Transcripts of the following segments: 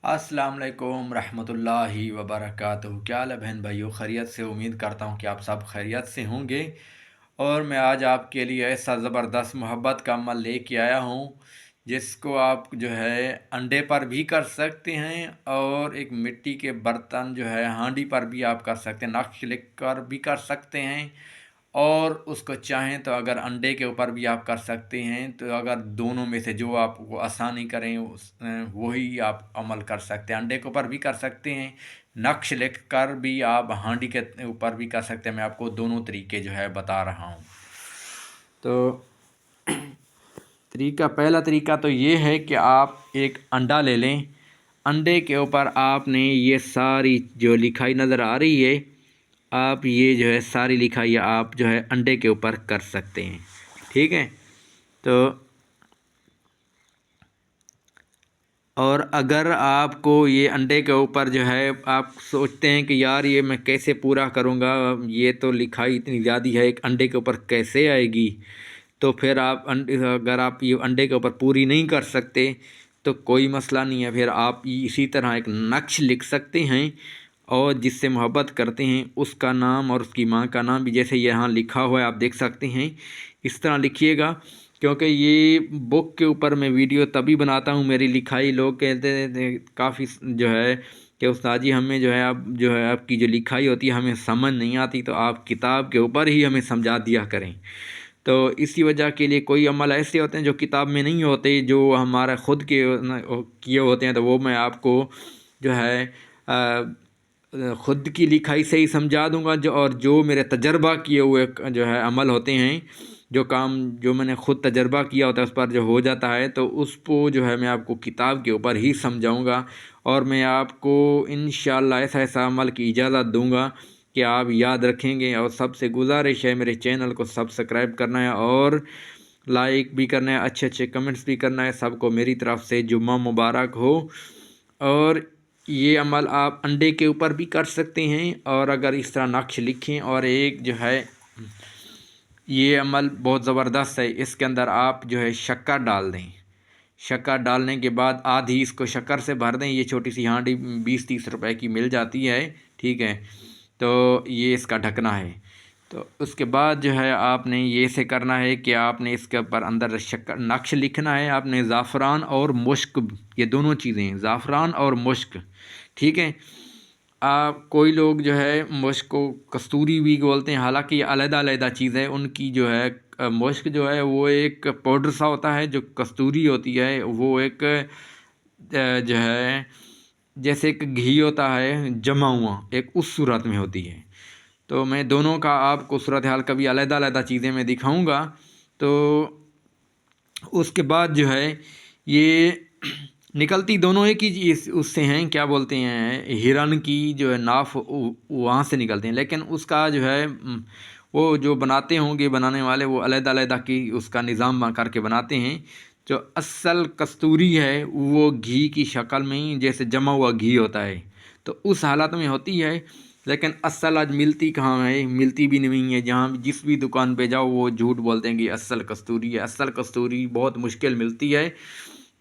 अस्सलाम वालेकुम रहमतुल्लाहि व बरकातुहू। क्या हाल है बहन भाइयों, खैरियत से? उम्मीद करता हूँ कि आप सब खैरियत से होंगे। और मैं आज आपके लिए ऐसा ज़बरदस्त मोहब्बत का अमल लेके आया हूँ जिसको आप जो है अंडे पर भी कर सकते हैं, और एक मिट्टी के बर्तन जो है हांडी पर भी आप कर सकते हैं, नक्श लिख कर भी कर सकते हैं। और उसको चाहें तो अगर अंडे के ऊपर भी आप कर सकते हैं, तो अगर दोनों में से जो आपको आसानी करें वही आप अमल कर सकते हैं। अंडे के ऊपर भी कर सकते हैं, नक्श लिख कर भी आप हांडी के ऊपर भी कर सकते हैं। मैं आपको दोनों तरीके जो है बता रहा हूँ। तो पहला तरीका तो ये है कि आप एक अंडा ले लें। अंडे के ऊपर आपने ये सारी जो लिखाई नज़र आ रही है, आप ये जो है सारी लिखाई आप जो है अंडे के ऊपर कर सकते हैं। ठीक है। तो और अगर आपको ये अंडे के ऊपर जो है आप सोचते हैं कि यार ये मैं कैसे पूरा करूँगा, ये तो लिखाई इतनी ज़्यादा है, एक अंडे के ऊपर कैसे आएगी, तो फिर आप अगर आप ये अंडे के ऊपर पूरी नहीं कर सकते तो कोई मसला नहीं है। फिर आप इसी तरह एक नक्श लिख सकते हैं, और जिससे मोहब्बत करते हैं उसका नाम और उसकी माँ का नाम भी जैसे यहाँ लिखा हुआ है आप देख सकते हैं, इस तरह लिखिएगा। क्योंकि ये बुक के ऊपर मैं वीडियो तभी बनाता हूँ, मेरी लिखाई लोग कहते हैं काफ़ी जो है कि उस्ताद जी हमें जो है आप जो है आपकी जो लिखाई होती है हमें समझ नहीं आती, तो आप किताब के ऊपर ही हमें समझा दिया करें। तो इसी वजह के लिए कोई अमल ऐसे होते हैं जो किताब में नहीं होते, जो हमारा खुद के किए होते हैं, तो वो मैं आपको जो है ख़ुद की लिखाई से ही समझा दूंगा। और जो मेरे तजर्बा किए हुए जो है अमल होते हैं, जो काम जो मैंने ख़ुद तजर्बा किया होता है उस पर जो हो जाता है, तो उसको जो है मैं आपको किताब के ऊपर ही समझाऊंगा। और मैं आपको इंशाअल्लाह ऐसा ऐसा अमल की इजाज़त दूंगा कि आप याद रखेंगे। और सबसे गुजारिश है मेरे चैनल को सब्सक्राइब करना है और लाइक भी करना है, अच्छे अच्छे कमेंट्स भी करना है। सबको मेरी तरफ़ से जुम्मा मुबारक हो। और ये अमल आप अंडे के ऊपर भी कर सकते हैं, और अगर इस तरह नक्श लिखें। और एक जो है ये अमल बहुत ज़बरदस्त है, इसके अंदर आप जो है शक्कर डाल दें। शक्कर डालने के बाद आधी इसको शक्कर से भर दें। ये छोटी सी हांडी 20-30 रुपए की मिल जाती है। ठीक है। तो ये इसका ढकना है। तो उसके बाद जो है आपने ये से करना है कि आपने इसके ऊपर अंदर शक्कर नक्श लिखना है। आपने ज़ाफ़रान और मुश्क, ये दोनों चीज़ें ज़ाफ़रान और मुश्क, ठीक है। आप कोई लोग जो है मुश्क को कस्तूरी भी बोलते हैं, हालांकि ये अलग-अलग चीज़ है। उनकी जो है मुश्क जो है वो एक पाउडर सा होता है, जो कस्तूरी होती है वो एक जो है जैसे एक घी होता है जमा हुआ, एक उस सूरत में होती है। तो मैं दोनों का आपको सूरत हाल कभी अलग-अलग चीज़ें मैं दिखाऊंगा। तो उसके बाद जो है ये निकलती दोनों एक ही उससे हैं, क्या बोलते हैं, हिरन की जो है नाफ वहाँ से निकलते हैं। लेकिन उसका जो है वो जो बनाते होंगे बनाने वाले वो अलग-अलग की उसका निज़ाम करके बनाते हैं। जो असल कस्तूरी है वो घी की शक्ल में ही जैसे जमा हुआ घी होता है, तो उस हालत में होती है। लेकिन असल आज मिलती कहाँ है, मिलती भी नहीं है। जहाँ जिस भी दुकान पे जाओ वो झूठ बोलते हैं कि असल कस्तूरी है। असल कस्तूरी बहुत मुश्किल मिलती है।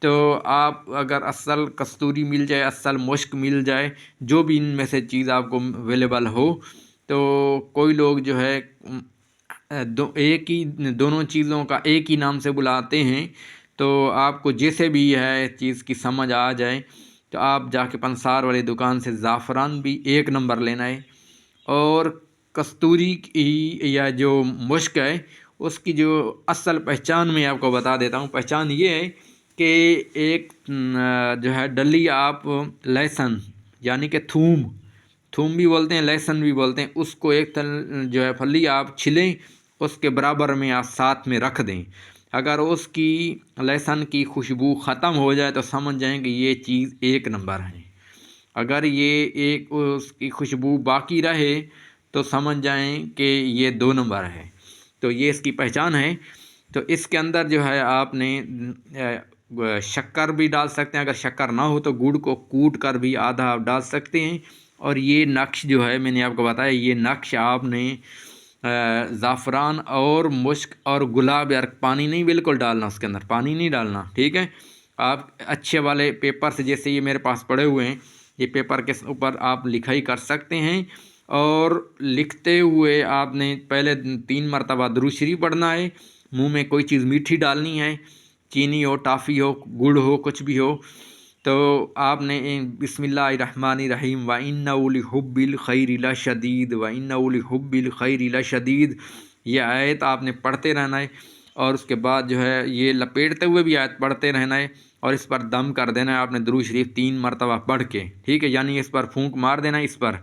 तो आप अगर असल कस्तूरी मिल जाए, असल मुश्क मिल जाए, जो भी इनमें से चीज़ आपको अवेलेबल हो, तो कोई लोग जो है एक ही दोनों चीज़ों का एक ही नाम से बुलाते हैं। तो आपको जैसे भी है चीज़ की समझ आ जाए तो आप जाके पंसार वाली दुकान से ज़ाफ़रान भी 1 नंबर लेना है। और कस्तूरी की या जो मुश्क है उसकी जो असल पहचान मैं आपको बता देता हूँ। पहचान ये है कि एक जो है डली आप लहसुन यानी कि थूम भी बोलते हैं, लहसुन भी बोलते हैं, उसको एक तल जो है फली आप छिलें, उसके बराबर में आप साथ में रख दें। अगर उसकी लहसुन की खुशबू ख़त्म हो जाए तो समझ जाएं कि ये चीज़ 1 नंबर है। अगर ये एक उसकी खुशबू बाकी रहे तो समझ जाएं कि ये 2 नंबर है। तो ये इसकी पहचान है। तो इसके अंदर जो है आपने शक्कर भी डाल सकते हैं, अगर शक्कर ना हो तो गुड़ को कूट कर भी आधा आप डाल सकते हैं। और ये नक्श जो है मैंने आपको बताया, ये नक्श आपने ज़ाफ़रान और मुश्क और गुलाब, यार पानी नहीं बिल्कुल डालना, उसके अंदर पानी नहीं डालना, ठीक है। آپ اچھے والے پیپر سے، جیسے یہ میرے پاس پڑے ہوئے ہیں، یہ پیپر کے اوپر آپ لکھائی کر سکتے ہیں، اور لکھتے ہوئے آپ نے پہلے 3 مرتبہ درود شریف پڑھنا ہے، منہ میں کوئی چیز میٹھی ڈالنی ہے، چینی ہو، ٹافی ہو، گڑ ہو، کچھ بھی ہو، تو آپ نے بسم اللہ الرحمن الرحیم وَإِنَّهُ لِحُبِّ الْخَيْرِ لَشَدِيدٌ وَإِنَّهُ لِحُبِّ الْخَيْرِ لَشَدِيدٌ، یہ آیت آپ نے پڑھتے رہنا ہے، اور اس کے بعد جو ہے یہ لپیٹتے ہوئے بھی آیت پڑھتے رہنا ہے، اور اس پر دم کر دینا ہے آپ نے درود شریف 3 مرتبہ پڑھ کے، ٹھیک ہے، یعنی اس پر پھونک مار دینا ہے اس پر،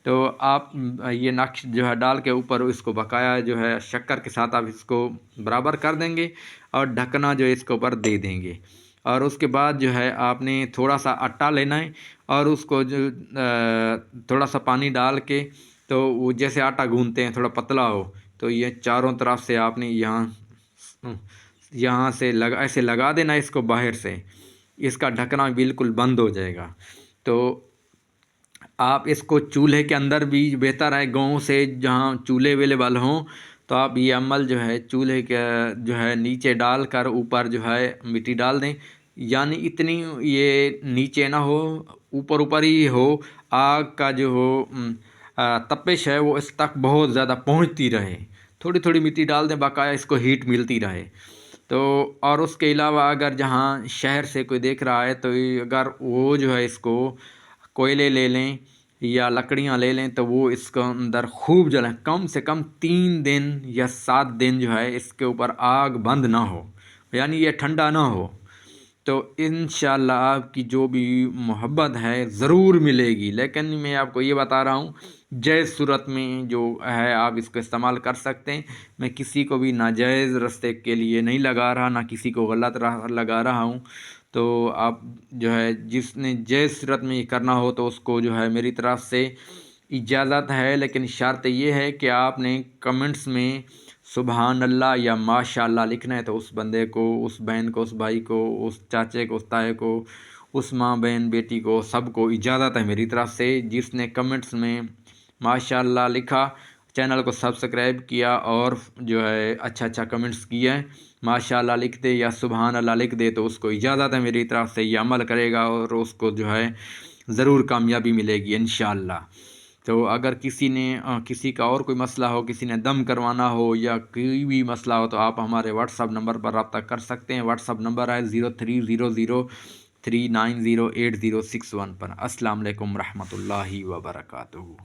تو آپ یہ نقش جو ہے ڈال کے اوپر اس کو بقایا جو ہے شکر کے ساتھ آپ اس کو برابر کر دیں گے، اور ڈھکنا جو ہے اس کے اوپر دے دیں گے، اور اس کے بعد جو ہے آپ نے تھوڑا سا آٹا لینا ہے، اور اس کو جو تھوڑا سا پانی ڈال کے، تو وہ جیسے آٹا گوندتے ہیں تھوڑا پتلا ہو، تو یہ چاروں طرف سے آپ نے یہاں سے ایسے لگا دینا اس کو باہر سے، اس کا ڈھکنا بالکل بند ہو جائے گا۔ تو آپ اس کو چولہے کے اندر بھی بہتر ہے، گاؤں سے جہاں چولہے اویلیبل ہوں، تو آپ یہ عمل جو ہے چولہے کے جو ہے نیچے ڈال کر اوپر جو ہے مٹی ڈال دیں، یعنی اتنی یہ نیچے نہ ہو، اوپر اوپر ہی ہو، آگ کا جو ہو تپش ہے وہ اس تک بہت زیادہ پہنچتی رہے، تھوڑی تھوڑی مٹی ڈال دیں، باقاعدہ اس کو ہیٹ ملتی رہے۔ تو اور اس کے علاوہ اگر جہاں شہر سے کوئی دیکھ رہا ہے تو اگر وہ جو ہے اس کو کوئلے لے لیں یا لکڑیاں لے لیں، تو وہ اس کے اندر خوب جلائیں، کم سے کم 3 دن یا 7 دن جو ہے اس کے اوپر آگ بند نہ ہو، یعنی یہ ٹھنڈا نہ ہو، تو انشاءاللہ آپ کی جو بھی محبت ہے ضرور ملے گی۔ لیکن میں آپ کو یہ بتا رہا ہوں جائز صورت میں جو ہے آپ اس کو استعمال کر سکتے ہیں، میں کسی کو بھی ناجائز راستے کے لیے نہیں لگا رہا، نہ کسی کو غلط راہ لگا رہا ہوں، تو آپ جو ہے جس نے جائز صورت میں یہ کرنا ہو تو اس کو جو ہے میری طرف سے اجازت ہے، لیکن شرط یہ ہے کہ آپ نے کمنٹس میں سبحان اللہ یا ماشاء اللہ لکھنا ہے، تو اس بندے کو، اس بہن کو، اس بھائی کو، اس چاچے کو، اس تائے کو، اس ماں بہن بیٹی کو، سب کو اجازت ہے میری طرف سے، جس نے کمنٹس میں ماشاء اللہ لکھا، چینل کو سبسکرائب کیا، اور جو ہے اچھا اچھا کمنٹس کیا ہے، ماشاء اللہ لکھ دے یا سبحان اللہ لکھ دے، تو اس کو اجازت ہے میری طرف سے، یہ عمل کرے گا اور اس کو جو ہے ضرور کامیابی ملے گی انشاءاللہ۔ تو اگر کسی کا اور کوئی مسئلہ ہو، کسی نے دم کروانا ہو یا کوئی بھی مسئلہ ہو، تو آپ ہمارے واٹس ایپ نمبر پر رابطہ کر سکتے ہیں، واٹس ایپ نمبر ہے 0300390861 پر۔ السلام علیکم ورحمۃ اللہ وبرکاتہ۔